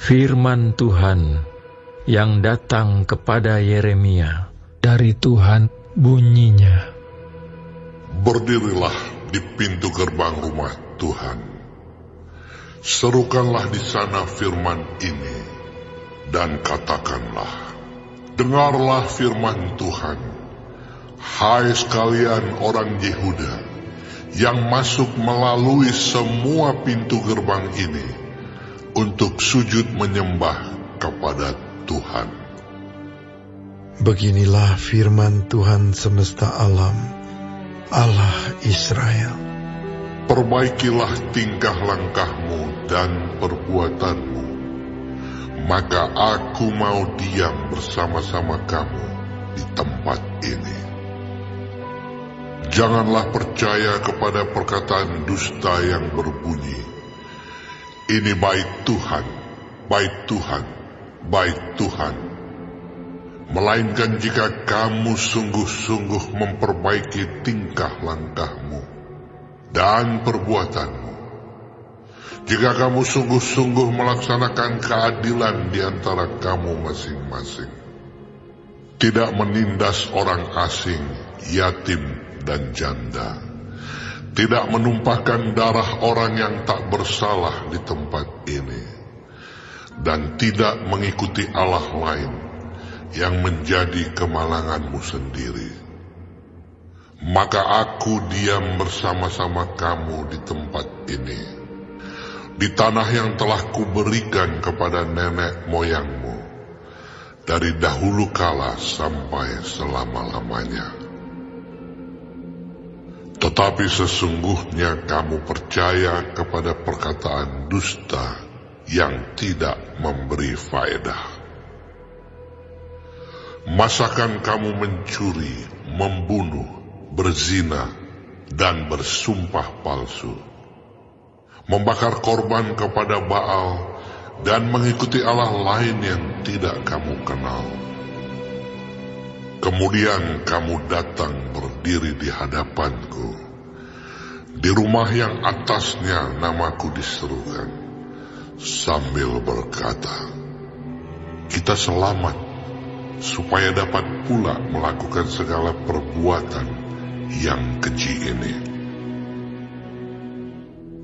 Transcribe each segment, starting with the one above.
Firman Tuhan yang datang kepada Yeremia dari Tuhan bunyinya. Berdirilah di pintu gerbang rumah Tuhan. Serukanlah di sana firman ini, dan katakanlah, dengarlah firman Tuhan, hai sekalian orang Yehuda, yang masuk melalui semua pintu gerbang ini, untuk sujud menyembah kepada Tuhan. Beginilah firman Tuhan semesta alam, Allah Israel. Perbaikilah tingkah langkahmu dan perbuatanmu, maka aku mau diam bersama-sama kamu di tempat ini. Janganlah percaya kepada perkataan dusta yang berbunyi, ini baik Tuhan, baik Tuhan, baik Tuhan. Melainkan jika kamu sungguh-sungguh memperbaiki tingkah langkahmu dan perbuatanmu, jika kamu sungguh-sungguh melaksanakan keadilan di antara kamu masing-masing, tidak menindas orang asing, yatim dan janda, tidak menumpahkan darah orang yang tak bersalah di tempat ini, dan tidak mengikuti Allah lain yang menjadi kemalanganmu sendiri, maka aku diam bersama-sama kamu di tempat ini, di tanah yang telah kuberikan kepada nenek moyangmu, dari dahulu kala sampai selama-lamanya. Tetapi sesungguhnya kamu percaya kepada perkataan dusta yang tidak memberi faedah. Masakan kamu mencuri, membunuh, berzina, dan bersumpah palsu, membakar korban kepada Baal, dan mengikuti Allah lain yang tidak kamu kenal. Kemudian kamu datang berdiri di hadapanku, di rumah yang atasnya namaku diserukan, sambil berkata, kita selamat, supaya dapat pula melakukan segala perbuatan yang keji ini.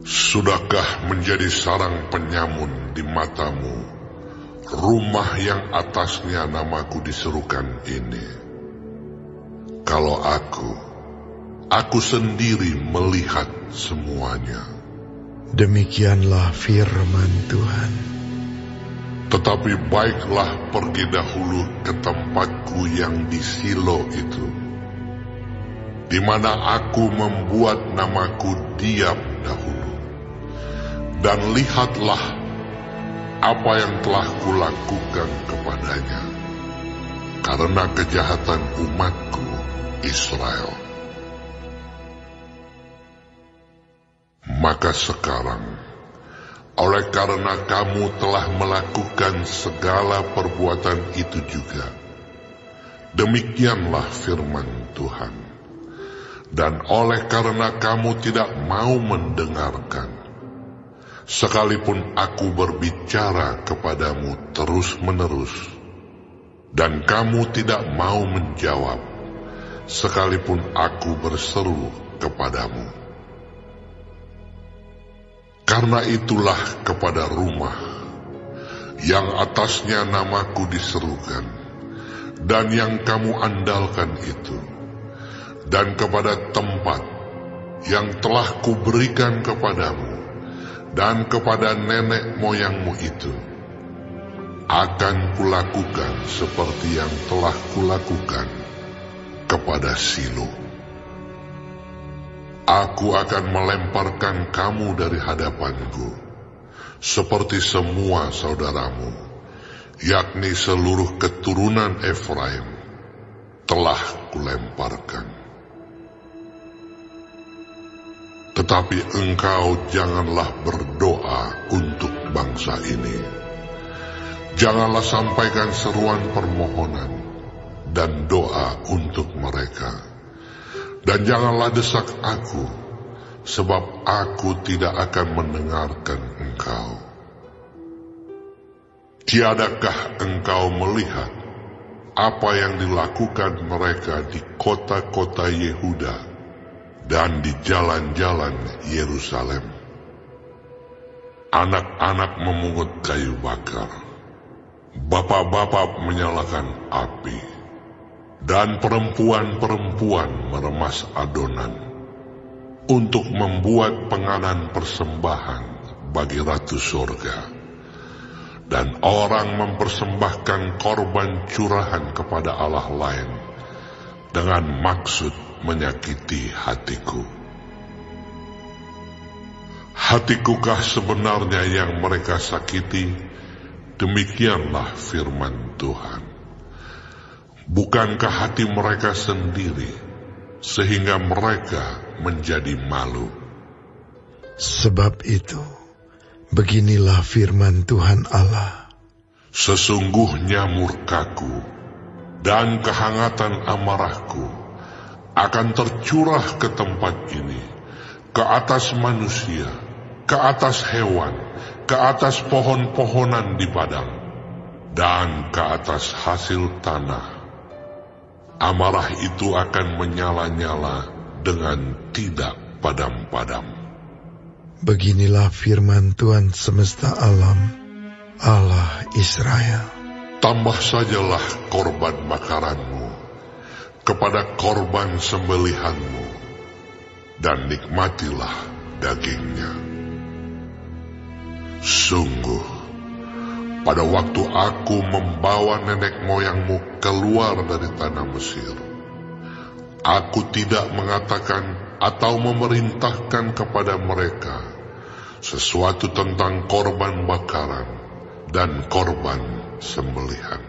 Sudahkah menjadi sarang penyamun di matamu rumah yang atasnya namaku diserukan ini? Kalau aku sendiri melihat semuanya. Demikianlah firman Tuhan. Tetapi baiklah pergi dahulu ke tempatku yang di Silo itu, di mana aku membuat namaku diam dahulu. Dan lihatlah apa yang telah kulakukan kepadanya, karena kejahatan umatku Israel. Maka sekarang, oleh karena kamu telah melakukan segala perbuatan itu juga, demikianlah firman Tuhan. Dan oleh karena kamu tidak mau mendengarkan, sekalipun aku berbicara kepadamu terus-menerus, dan kamu tidak mau menjawab, sekalipun aku berseru kepadamu. Karena itulah kepada rumah yang atasnya namaku diserukan, dan yang kamu andalkan itu, dan kepada tempat yang telah kuberikan kepadamu, dan kepada nenek moyangmu itu, akan kulakukan seperti yang telah kulakukan kepada Silo. Aku akan melemparkan kamu dari hadapanku, seperti semua saudaramu, yakni seluruh keturunan Efraim, telah kulemparkan. Tetapi engkau janganlah berdoa untuk bangsa ini. Janganlah sampaikan seruan permohonan dan doa untuk mereka. Dan janganlah desak aku, sebab aku tidak akan mendengarkan engkau. Tiadakah engkau melihat apa yang dilakukan mereka di kota-kota Yehuda dan di jalan-jalan Yerusalem? Anak-anak memungut kayu bakar, bapak-bapak menyalakan api, dan perempuan-perempuan meremas adonan untuk membuat penganan persembahan bagi Ratu Sorga. Dan orang mempersembahkan korban curahan kepada Allah lain dengan maksud menyakiti hatiku. Hatikukah sebenarnya yang mereka sakiti? Demikianlah firman Tuhan. Bukankah hati mereka sendiri sehingga mereka menjadi malu? Sebab itu, beginilah firman Tuhan Allah. Sesungguhnya murkaku dan kehangatan amarahku akan tercurah ke tempat ini, ke atas manusia, ke atas hewan, ke atas pohon-pohonan di padang, dan ke atas hasil tanah. Amarah itu akan menyala-nyala dengan tidak padam-padam. Beginilah firman Tuhan semesta alam, Allah Israel. Tambah sajalah korban bakaranmu kepada korban sembelihanmu, dan nikmatilah dagingnya. Sungguh, pada waktu aku membawa nenek moyangmu keluar dari tanah Mesir, aku tidak mengatakan atau memerintahkan kepada mereka sesuatu tentang korban bakaran dan korban sembelihan.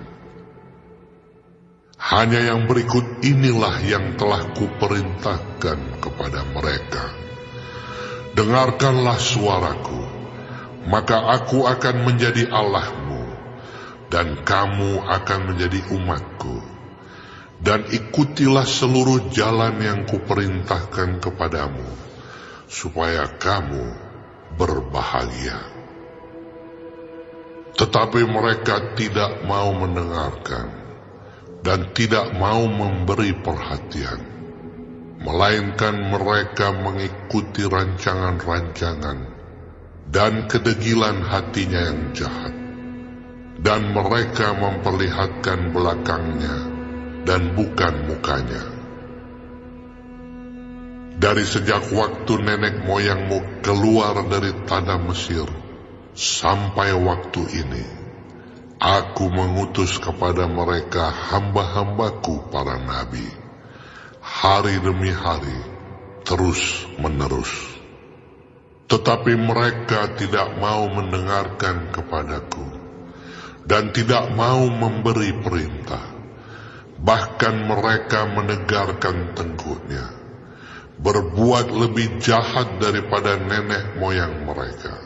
Hanya yang berikut inilah yang telah kuperintahkan kepada mereka. Dengarkanlah suaraku, maka aku akan menjadi Allahmu, dan kamu akan menjadi umatku. Dan ikutilah seluruh jalan yang kuperintahkan kepadamu, supaya kamu berbahagia. Tetapi mereka tidak mau mendengarkan, dan tidak mau memberi perhatian, melainkan mereka mengikuti rancangan-rancangan dan kedegilan hatinya yang jahat. Dan mereka memperlihatkan belakangnya dan bukan mukanya. Dari sejak waktu nenek moyangmu keluar dari tanah Mesir sampai waktu ini, aku mengutus kepada mereka hamba-hambaku para nabi, hari demi hari, terus menerus. Tetapi mereka tidak mau mendengarkan kepadaku, dan tidak mau memberi perintah. Bahkan mereka menegarkan tengkuknya, berbuat lebih jahat daripada nenek moyang mereka.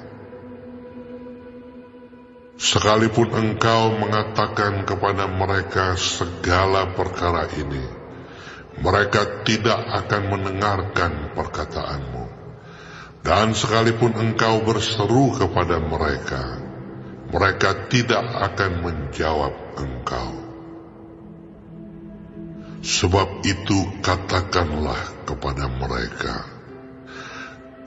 Sekalipun engkau mengatakan kepada mereka segala perkara ini, mereka tidak akan mendengarkan perkataanmu. Dan sekalipun engkau berseru kepada mereka, mereka tidak akan menjawab engkau. Sebab itu katakanlah kepada mereka,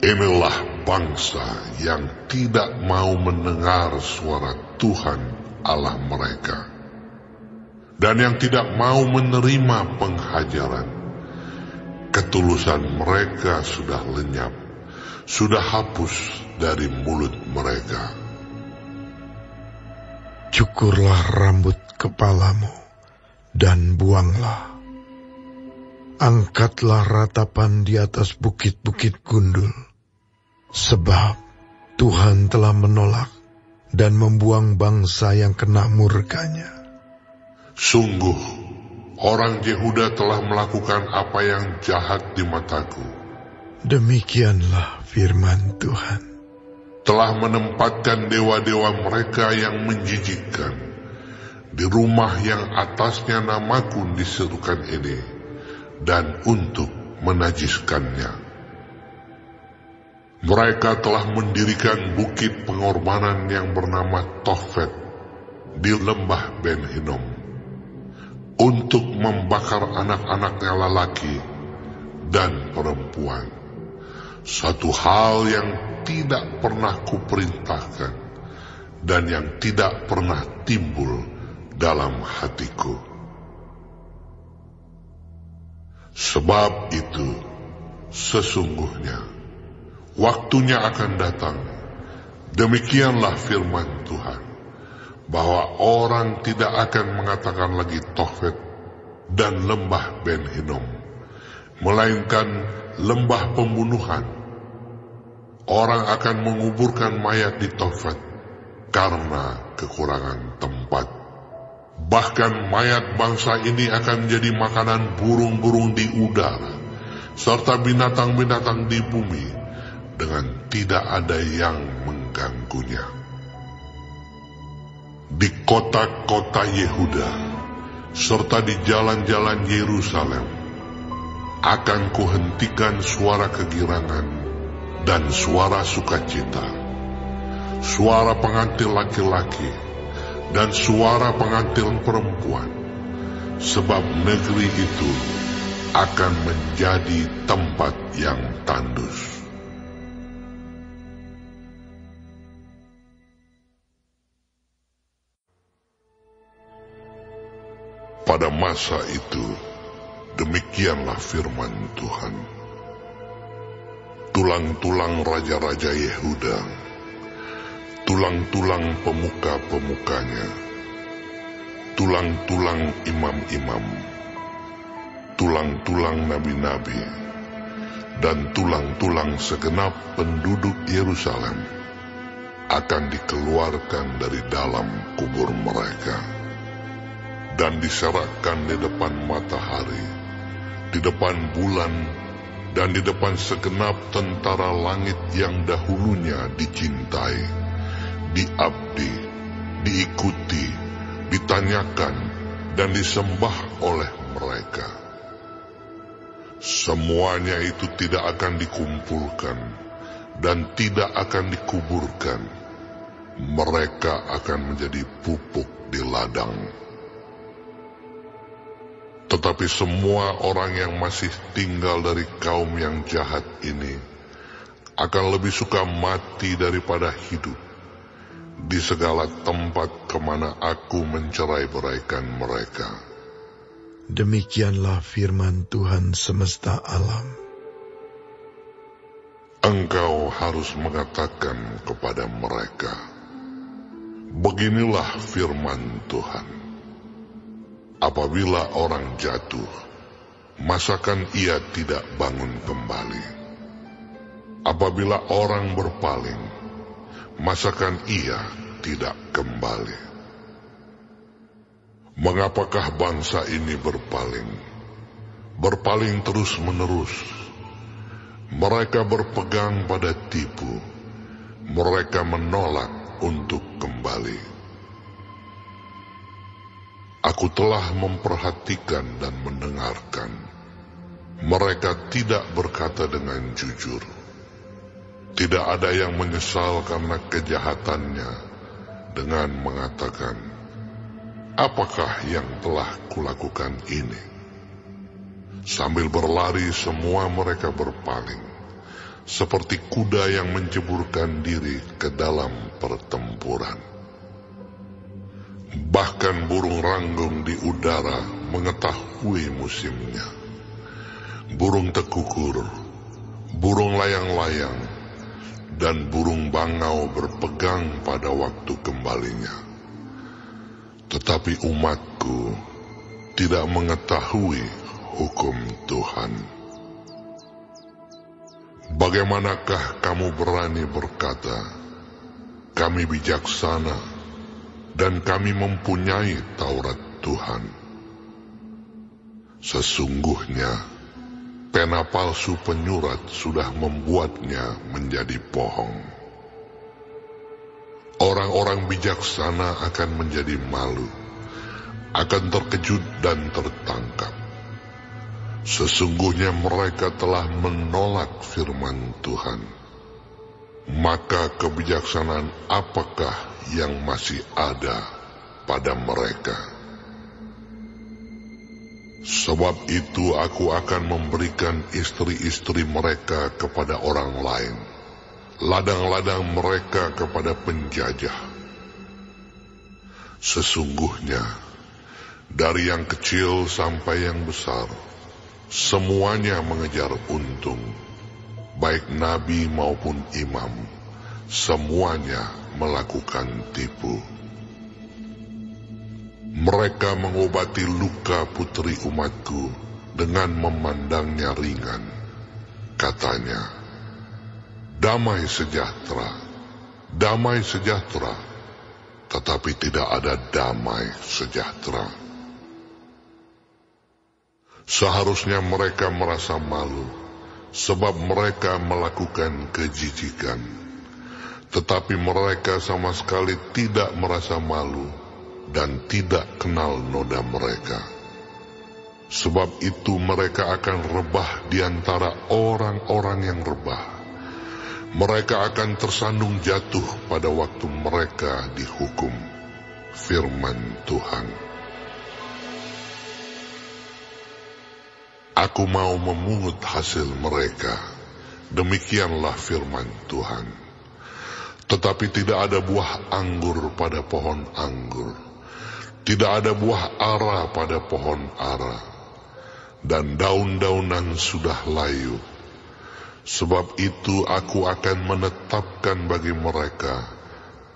inilah bangsa yang tidak mau mendengar suara Tuhan Allah mereka, dan yang tidak mau menerima penghajaran. Ketulusan mereka sudah lenyap, sudah hapus dari mulut mereka. Cukurlah rambut kepalamu dan buanglah. Angkatlah ratapan di atas bukit-bukit gundul, sebab Tuhan telah menolak dan membuang bangsa yang kena murkanya. Sungguh, orang Yehuda telah melakukan apa yang jahat di mataku. Demikianlah firman Tuhan. Telah menempatkan dewa-dewa mereka yang menjijikkan di rumah yang atasnya namaku diserukan ini, dan untuk menajiskannya. Mereka telah mendirikan bukit pengorbanan yang bernama Tofet di lembah Ben Hinnom untuk membakar anak-anaknya lelaki dan perempuan. Satu hal yang tidak pernah kuperintahkan dan yang tidak pernah timbul dalam hatiku. Sebab itu, sesungguhnya waktunya akan datang, demikianlah firman Tuhan, bahwa orang tidak akan mengatakan lagi Tofet dan lembah Ben Hinnom, melainkan lembah pembunuhan. Orang akan menguburkan mayat di Tofet karena kekurangan tempat. Bahkan mayat bangsa ini akan jadi makanan burung-burung di udara, serta binatang-binatang di bumi, dengan tidak ada yang mengganggunya. Di kota-kota Yehuda, serta di jalan-jalan Yerusalem, akan kuhentikan suara kegirangan dan suara sukacita, suara pengantin laki-laki dan suara pengantin perempuan, sebab negeri itu akan menjadi tempat yang tandus. Pada masa itu, demikianlah firman Tuhan. Tulang-tulang raja-raja Yehuda, tulang-tulang pemuka-pemukanya, tulang-tulang imam-imam, tulang-tulang nabi-nabi, dan tulang-tulang segenap penduduk Yerusalem akan dikeluarkan dari dalam kubur mereka dan diserahkan di depan matahari, di depan bulan, dan di depan segenap tentara langit yang dahulunya dicintai, diabdi, diikuti, ditanyakan, dan disembah oleh mereka. Semuanya itu tidak akan dikumpulkan dan tidak akan dikuburkan. Mereka akan menjadi pupuk di ladang. Tetapi semua orang yang masih tinggal dari kaum yang jahat ini akan lebih suka mati daripada hidup di segala tempat kemana aku mencerai-beraikan mereka. Demikianlah firman Tuhan semesta alam. Engkau harus mengatakan kepada mereka, beginilah firman Tuhan. Apabila orang jatuh, masakan ia tidak bangun kembali? Apabila orang berpaling, masakan ia tidak kembali? Mengapakah bangsa ini berpaling? Berpaling terus-menerus. Mereka berpegang pada tipu. Mereka menolak untuk kembali. Aku telah memperhatikan dan mendengarkan. Mereka tidak berkata dengan jujur. Tidak ada yang menyesal karena kejahatannya dengan mengatakan, apakah yang telah kulakukan ini? Sambil berlari semua mereka berpaling, seperti kuda yang menceburkan diri ke dalam pertempuran. Bahkan burung ranggung di udara mengetahui musimnya. Burung tekukur, burung layang-layang, dan burung bangau berpegang pada waktu kembalinya. Tetapi umatku tidak mengetahui hukum Tuhan. Bagaimanakah kamu berani berkata, kami bijaksana, dan kami mempunyai Taurat Tuhan? Sesungguhnya, pena palsu penyurat sudah membuatnya menjadi bohong. Orang-orang bijaksana akan menjadi malu, akan terkejut dan tertangkap. Sesungguhnya mereka telah menolak firman Tuhan. Maka kebijaksanaan apakah yang masih ada pada mereka. Sebab itu aku akan memberikan istri-istri mereka kepada orang lain, ladang-ladang mereka kepada penjajah. Sesungguhnya, dari yang kecil sampai yang besar, semuanya mengejar untung, baik nabi maupun imam, semuanya melakukan tipu. Mereka mengobati luka putri umatku dengan memandangnya ringan. Katanya, damai sejahtera, tetapi tidak ada damai sejahtera. Seharusnya mereka merasa malu, sebab mereka melakukan kejijikan. Tetapi mereka sama sekali tidak merasa malu, dan tidak kenal noda mereka. Sebab itu mereka akan rebah di antara orang-orang yang rebah. Mereka akan tersandung jatuh pada waktu mereka dihukum. Firman Tuhan. Aku mau memungut hasil mereka. Demikianlah firman Tuhan. Tetapi tidak ada buah anggur pada pohon anggur. Tidak ada buah ara pada pohon ara, dan daun-daunan sudah layu. Sebab itu aku akan menetapkan bagi mereka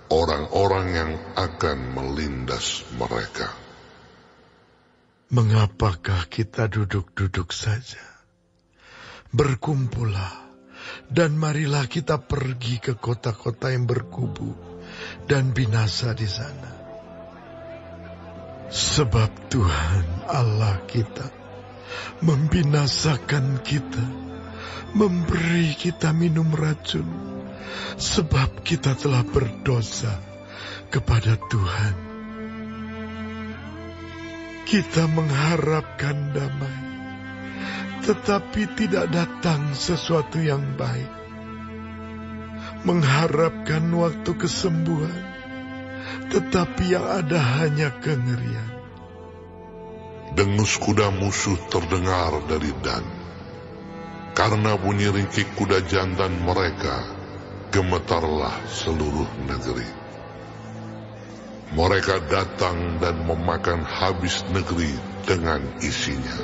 orang-orang yang akan melindas mereka. Mengapakah kita duduk-duduk saja? Berkumpullah, dan marilah kita pergi ke kota-kota yang berkubu dan binasa di sana. Sebab Tuhan Allah kita membinasakan kita, memberi kita minum racun, sebab kita telah berdosa kepada Tuhan. Kita mengharapkan damai, tetapi tidak datang sesuatu yang baik. Mengharapkan waktu kesembuhan, tetapi yang ada hanya kengerian. Dengus kuda musuh terdengar dari Dan. Karena bunyi ringkik kuda jantan mereka, gemetarlah seluruh negeri. Mereka datang dan memakan habis negeri dengan isinya,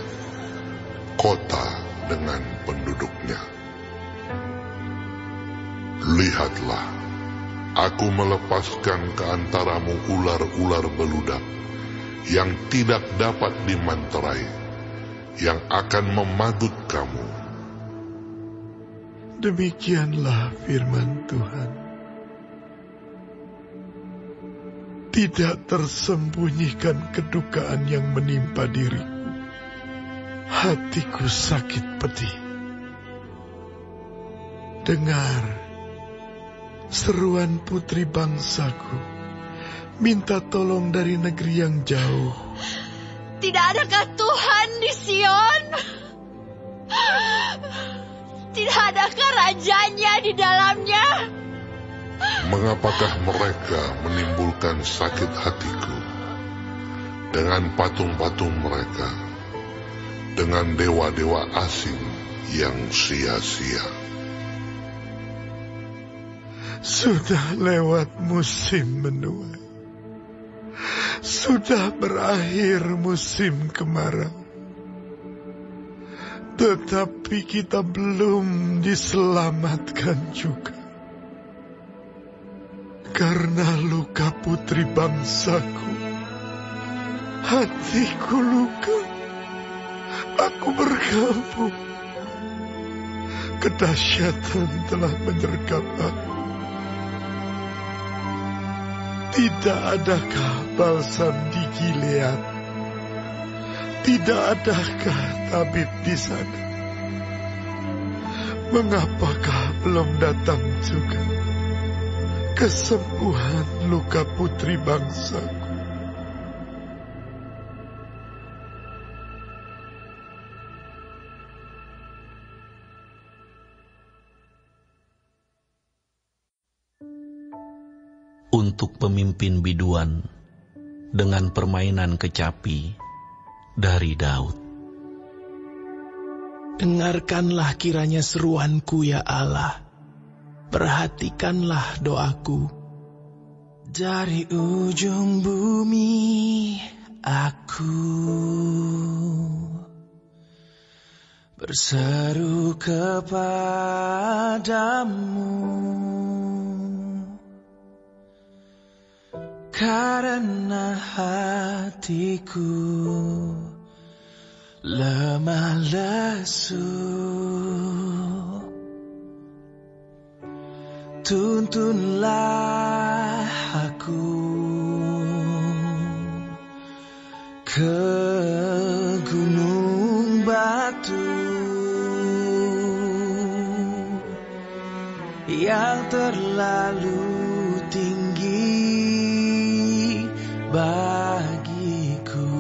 kota dengan penduduknya. Lihatlah, aku melepaskan ke antaramu ular-ular beludak yang tidak dapat dimanterai, yang akan memagut kamu. Demikianlah firman Tuhan. Tidak tersembunyikan kedukaan yang menimpa diriku. Hatiku sakit pedih. Dengar seruan putri bangsaku, minta tolong dari negeri yang jauh. Tidak adakah Tuhan di Sion? Tidak adakah rajanya di dalamnya? Mengapakah mereka menimbulkan sakit hatiku dengan patung-patung mereka, dengan dewa-dewa asing yang sia-sia? Sudah lewat musim menuai, sudah berakhir musim kemarau, tetapi kita belum diselamatkan juga. Karena luka putri bangsaku, hatiku luka, aku berkabung. Kedahsyatan telah menyergap aku. Tidak adakah balsam di Gilead? Tidak adakah tabib di sana? Mengapakah belum datang juga kesembuhan luka putri bangsaku? Untuk pemimpin biduan, dengan permainan kecapi dari Daud. Dengarkanlah kiranya seruanku ya Allah, perhatikanlah doaku. Dari ujung bumi aku berseru kepadamu, karena hatiku lemah lesu. Tuntunlah aku ke gunung batu yang terlalu tinggi bagiku.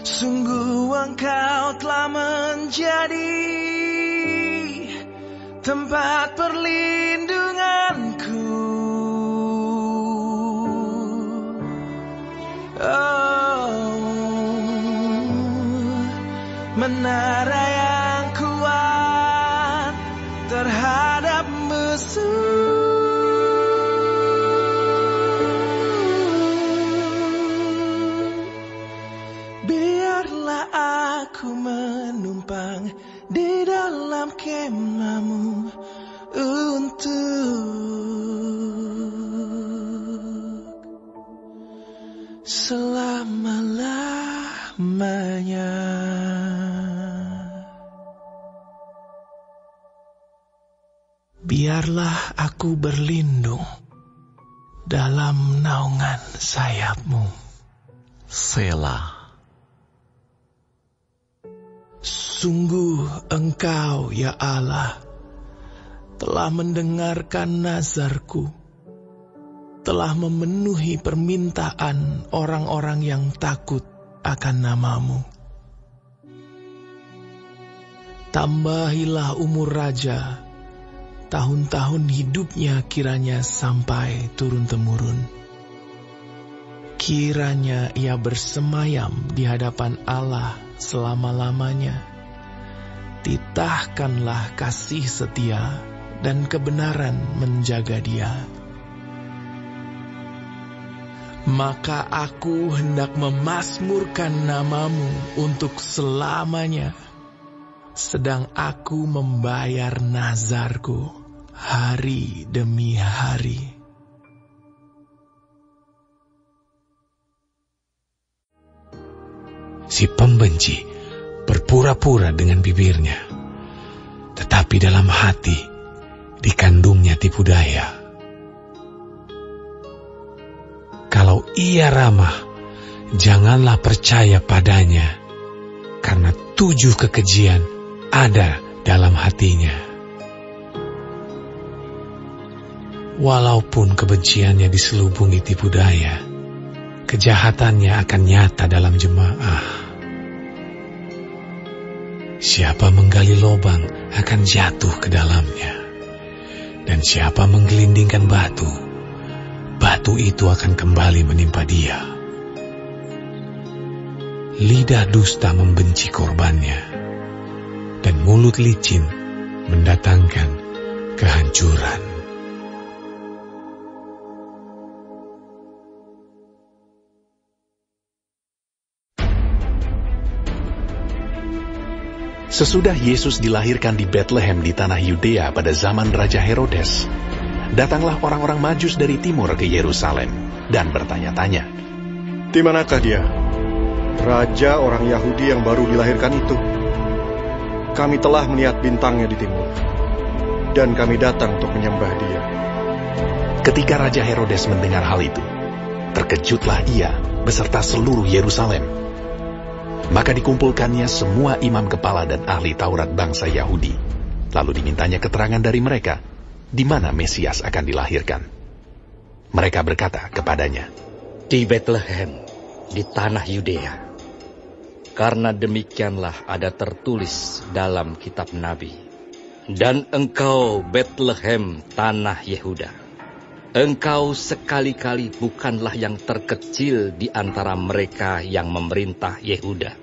Sungguh Engkau telah menjadi tempat perlindunganku. Menara yang kuat terhadap musuh. Biarlah aku menumpang di dalam kemah-Mu untuk selama-lamanya. Biarlah aku berlindung dalam naungan sayap-Mu. Selah. Sungguh Engkau, ya Allah, telah mendengarkan nazarku, telah memenuhi permintaan orang-orang yang takut akan nama-Mu. Tambahilah umur raja, tahun-tahun hidupnya kiranya sampai turun-temurun. Kiranya ia bersemayam di hadapan Allah selama-lamanya. Titahkanlah kasih setia dan kebenaran menjaga dia. Maka aku hendak memasmurkan nama-Mu untuk selamanya, sedang aku membayar nazarku hari demi hari. Si pembenci berpura-pura dengan bibirnya, tetapi dalam hati dikandungnya tipu daya. Kalau ia ramah, janganlah percaya padanya, karena 7 kekejian ada dalam hatinya. Walaupun kebenciannya diselubungi tipu daya, kejahatannya akan nyata dalam jemaah. Siapa menggali lubang akan jatuh ke dalamnya, dan siapa menggelindingkan batu, batu itu akan kembali menimpa dia. Lidah dusta membenci korbannya, dan mulut licin mendatangkan kehancuran. Sesudah Yesus dilahirkan di Bethlehem di tanah Yudea pada zaman Raja Herodes, datanglah orang-orang Majus dari timur ke Yerusalem dan bertanya-tanya, "Di manakah dia, Raja orang Yahudi yang baru dilahirkan itu? Kami telah melihat bintangnya di timur, dan kami datang untuk menyembah dia." Ketika Raja Herodes mendengar hal itu, terkejutlah ia beserta seluruh Yerusalem. Maka dikumpulkannya semua imam kepala dan ahli Taurat bangsa Yahudi. Lalu dimintanya keterangan dari mereka, di mana Mesias akan dilahirkan. Mereka berkata kepadanya, "Di Bethlehem, di tanah Yudea. Karena demikianlah ada tertulis dalam kitab Nabi. Dan engkau, Betlehem, tanah Yehuda, engkau sekali-kali bukanlah yang terkecil di antara mereka yang memerintah Yehuda,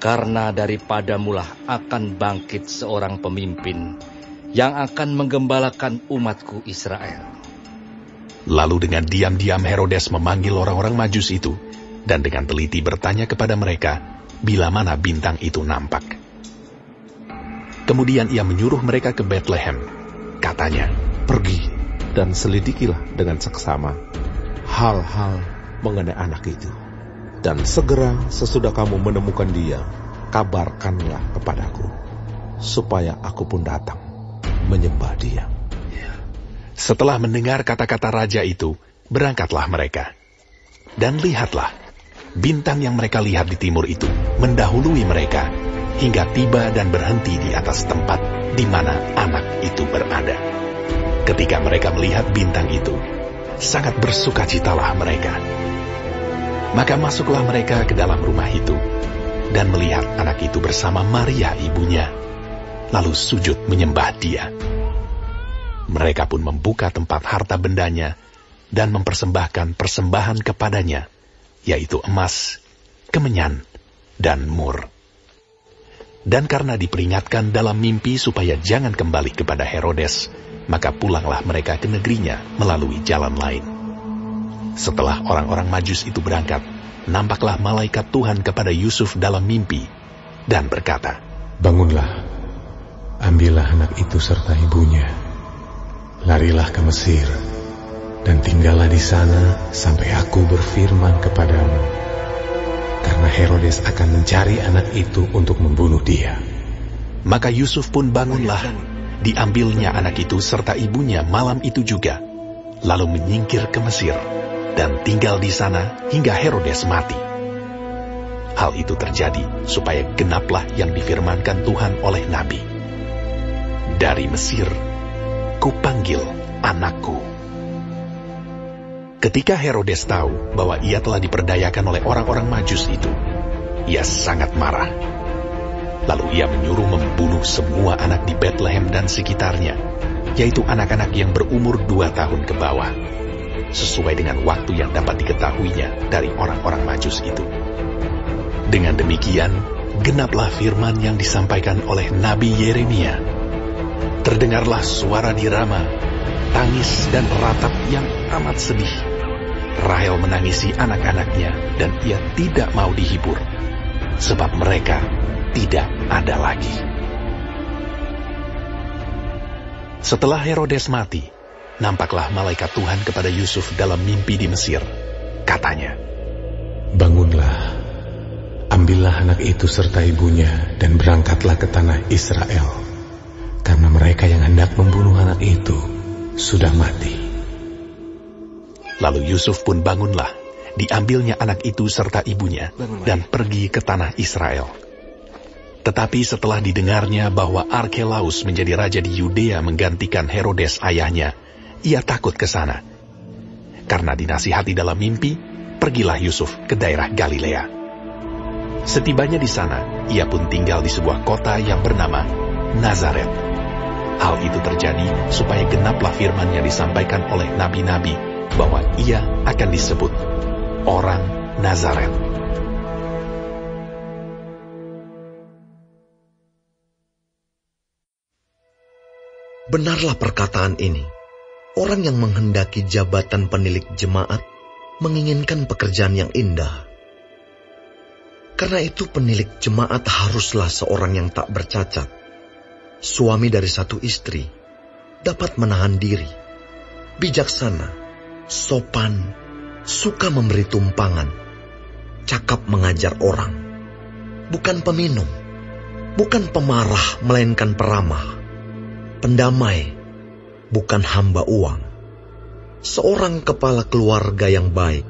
karena daripadamulah akan bangkit seorang pemimpin yang akan menggembalakan umatku Israel. Lalu dengan diam-diam Herodes memanggil orang-orang Majus itu, dan dengan teliti bertanya kepada mereka bila mana bintang itu nampak. Kemudian ia menyuruh mereka ke Betlehem. Katanya, "Pergi dan selidikilah dengan seksama hal-hal mengenai anak itu. Dan segera sesudah kamu menemukan dia, kabarkanlah kepadaku, supaya aku pun datang menyembah dia." Setelah mendengar kata-kata raja itu, berangkatlah mereka. Dan lihatlah, bintang yang mereka lihat di timur itu mendahului mereka, hingga tiba dan berhenti di atas tempat di mana anak itu berada. Ketika mereka melihat bintang itu, sangat bersukacitalah mereka. Maka masuklah mereka ke dalam rumah itu, dan melihat anak itu bersama Maria ibunya, lalu sujud menyembah dia. Mereka pun membuka tempat harta bendanya, dan mempersembahkan persembahan kepadanya, yaitu emas, kemenyan, dan mur. Dan karena diperingatkan dalam mimpi supaya jangan kembali kepada Herodes, maka pulanglah mereka ke negerinya melalui jalan lain. Setelah orang-orang Majus itu berangkat, nampaklah malaikat Tuhan kepada Yusuf dalam mimpi, dan berkata, "Bangunlah, ambillah anak itu serta ibunya, larilah ke Mesir, dan tinggallah di sana sampai aku berfirman kepadamu, karena Herodes akan mencari anak itu untuk membunuh dia." Maka Yusuf pun bangunlah, diambilnya anak itu serta ibunya malam itu juga, lalu menyingkir ke Mesir, dan tinggal di sana hingga Herodes mati. Hal itu terjadi supaya genaplah yang difirmankan Tuhan oleh Nabi, "Dari Mesir kupanggil anakku." Ketika Herodes tahu bahwa ia telah diperdayakan oleh orang-orang Majus itu, ia sangat marah. Lalu ia menyuruh membunuh semua anak di Betlehem dan sekitarnya, yaitu anak-anak yang berumur 2 tahun ke bawah, sesuai dengan waktu yang dapat diketahuinya dari orang-orang Majus itu. Dengan demikian, genaplah firman yang disampaikan oleh Nabi Yeremia. Terdengarlah suara di Rama, tangis dan ratap yang amat sedih. Rahel menangisi anak-anaknya, dan ia tidak mau dihibur, sebab mereka tidak ada lagi. Setelah Herodes mati, nampaklah malaikat Tuhan kepada Yusuf dalam mimpi di Mesir. Katanya, "Bangunlah, ambillah anak itu serta ibunya, dan berangkatlah ke tanah Israel, karena mereka yang hendak membunuh anak itu sudah mati." Lalu Yusuf pun bangunlah, diambilnya anak itu serta ibunya, dan pergi ke tanah Israel. Tetapi setelah didengarnya bahwa Arkelaus menjadi raja di Yudea menggantikan Herodes ayahnya, ia takut ke sana. Karena dinasihati dalam mimpi, pergilah Yusuf ke daerah Galilea. Setibanya di sana, ia pun tinggal di sebuah kota yang bernama Nazaret. Hal itu terjadi supaya genaplah firman yang disampaikan oleh nabi-nabi, bahwa ia akan disebut orang Nazaret. Benarlah perkataan ini. Orang yang menghendaki jabatan penilik jemaat menginginkan pekerjaan yang indah. Karena itu penilik jemaat haruslah seorang yang tak bercacat, suami dari satu istri, dapat menahan diri, bijaksana, sopan, suka memberi tumpangan, cakap mengajar orang, bukan peminum, bukan pemarah melainkan peramah, pendamai, bukan hamba uang, seorang kepala keluarga yang baik,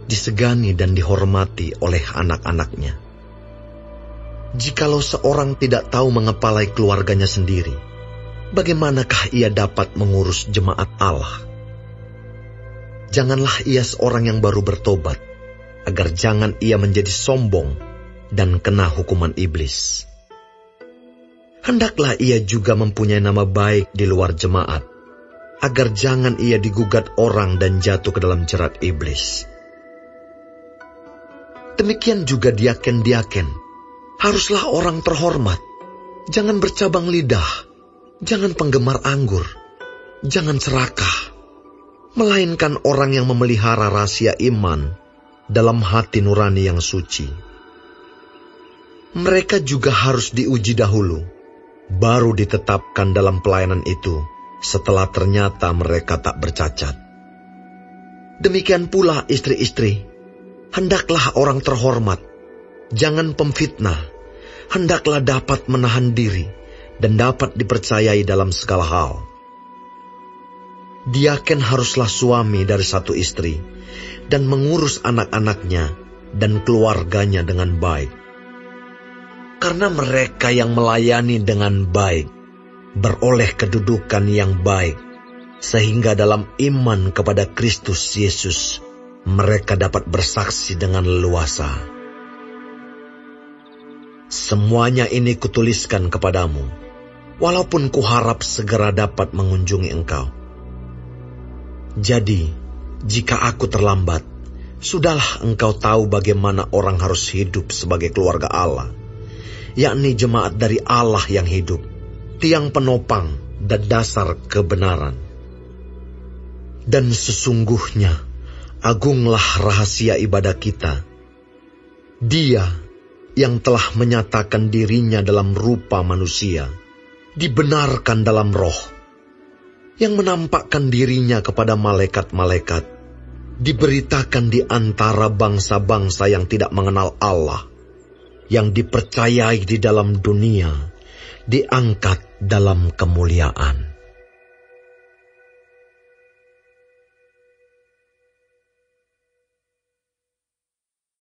disegani dan dihormati oleh anak-anaknya. Jikalau seorang tidak tahu mengepalai keluarganya sendiri, bagaimanakah ia dapat mengurus jemaat Allah? Janganlah ia seorang yang baru bertobat, agar jangan ia menjadi sombong dan kena hukuman iblis. hendaklah ia juga mempunyai nama baik di luar jemaat, agar jangan ia digugat orang dan jatuh ke dalam jerat iblis. Demikian juga diaken-diaken, haruslah orang terhormat, jangan bercabang lidah, jangan penggemar anggur, jangan serakah, melainkan orang yang memelihara rahasia iman dalam hati nurani yang suci. Mereka juga harus diuji dahulu, baru ditetapkan dalam pelayanan itu setelah ternyata mereka tak bercacat. Demikian pula istri-istri, hendaklah orang terhormat, jangan pemfitnah, hendaklah dapat menahan diri dan dapat dipercayai dalam segala hal. Diaken haruslah suami dari satu istri dan mengurus anak-anaknya dan keluarganya dengan baik. Karena mereka yang melayani dengan baik beroleh kedudukan yang baik, sehingga dalam iman kepada Kristus Yesus mereka dapat bersaksi dengan leluasa. Semuanya ini kutuliskan kepadamu, walaupun kuharap segera dapat mengunjungi engkau. Jadi, jika aku terlambat, sudahlah engkau tahu bagaimana orang harus hidup sebagai keluarga Allah, yakni jemaat dari Allah yang hidup, tiang penopang dan dasar kebenaran. Dan sesungguhnya, agunglah rahasia ibadah kita. Dia yang telah menyatakan dirinya dalam rupa manusia, dibenarkan dalam roh, yang menampakkan dirinya kepada malaikat-malaikat, diberitakan di antara bangsa-bangsa yang tidak mengenal Allah, yang dipercayai di dalam dunia, diangkat dalam kemuliaan.